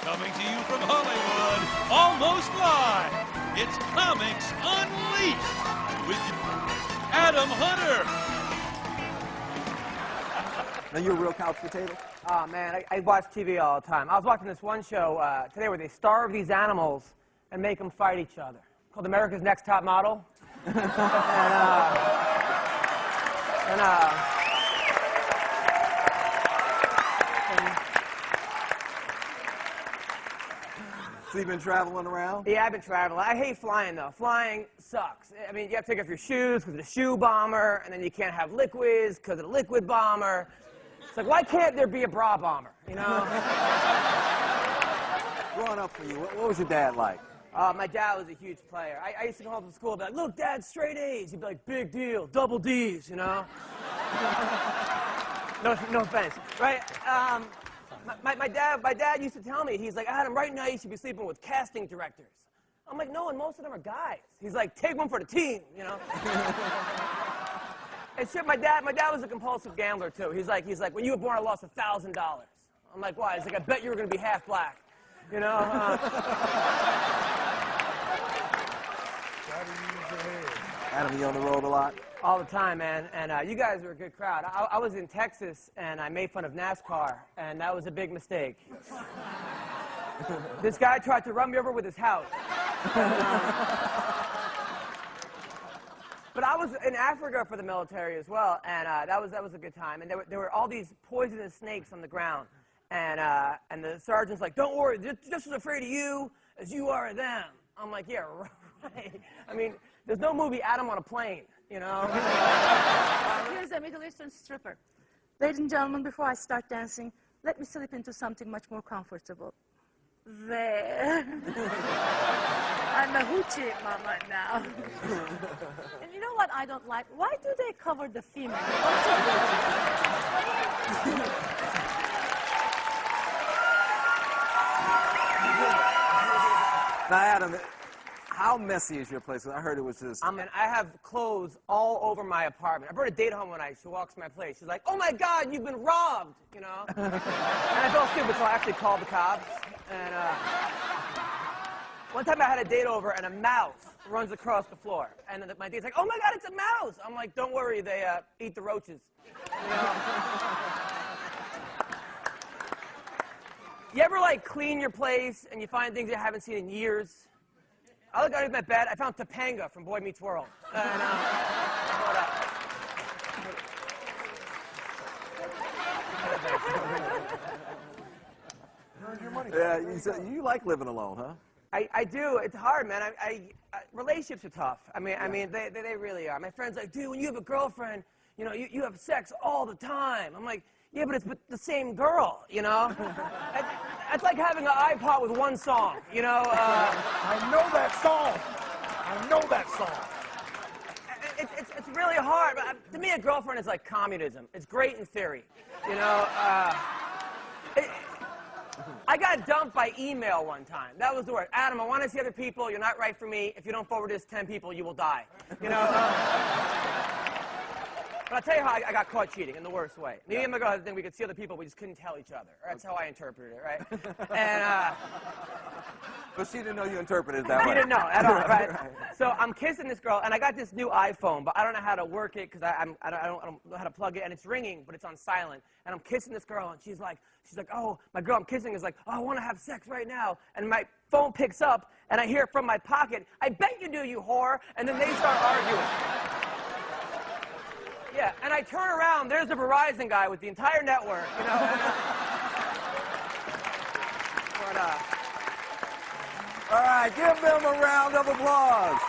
Coming to you from Hollywood, almost live, it's Comics Unleashed with Adam Hunter. Now, you're a real couch potato? Oh, man, I watch TV all the time. I was watching this one show today where they starve these animals and make them fight each other, called America's Next Top Model. So you've been traveling around? Yeah, I've been traveling. I hate flying, though. Flying sucks. I mean, you have to take off your shoes because of the shoe bomber, and then you can't have liquids because of the liquid bomber. It's like, why can't there be a bra bomber, you know? Growing up for you, what was your dad like? My dad was a huge player. I used to come home from school and be like, look, Dad, straight A's. He'd be like, big deal, double D's, you know? No offense, right? My dad used to tell me, he's like, Adam, right now you should be sleeping with casting directors. I'm like, no, and most of them are guys. He's like, take one for the team, you know? And shit, my dad was a compulsive gambler, too. He's like, when you were born, I lost $1,000. I'm like, why? He's like, I bet you were going to be half black, you know? Adam, you on the road a lot? All the time, man. And you guys are a good crowd. I was in Texas, and I made fun of NASCAR, and that was a big mistake. This guy tried to run me over with his house. But I was in Africa for the military as well, and that was a good time. And there were all these poisonous snakes on the ground. And the sergeant's like, don't worry, just as afraid of you as you are of them. I'm like, yeah, right. I mean, there's no movie Adam on a plane, you know? Here's a Middle Eastern stripper. Ladies and gentlemen, before I start dancing, let me slip into something much more comfortable. There. I'm a hoochie mama now. And you know what I don't like? Why do they cover the female? Now, Adam, how messy is your place? I heard it was just... I mean, I have clothes all over my apartment. I brought a date home one night. She walks to my place. She's like, oh, my God, you've been robbed, you know? And I felt stupid, so I actually called the cops. And one time I had a date over, and a mouse runs across the floor. And my date's like, oh, my God, it's a mouse. I'm like, don't worry, they eat the roaches. You know? You ever, like, clean your place, and you find things you haven't seen in years? I looked underneath my bed. I found Topanga from Boy Meets World. And, Yeah, you like living alone, huh? I do. It's hard, man. Relationships are tough. I mean, they really are. My friend's like, dude, when you have a girlfriend, you know, you have sex all the time. I'm like, yeah, but it's with the same girl, you know? It's like having an iPod with one song, you know? I know that song. I know that song. It's really hard. To me, a girlfriend is like communism. It's great in theory, you know? I got dumped by email one time. That was the word. Adam, I want to see other people. You're not right for me. If you don't forward this to 10 people, you will die. You know? But I'll tell you how I got caught cheating in the worst way. Me and my girl had a thing, we could see other people, we just couldn't tell each other. That's how I interpreted it, right? And, But she didn't know you interpreted it that way. she didn't know at all, right? So I'm kissing this girl, and I got this new iPhone, but I don't know how to work it because I don't know how to plug it, and it's ringing, but it's on silent. And I'm kissing this girl, and she's like, oh, my girl I'm kissing is like, oh, I want to have sex right now. And my phone picks up, and I hear from my pocket, I bet you do, you whore. And then they start arguing. Yeah, and I turn around, there's the Verizon guy with the entire network, you know. All right, give them a round of applause.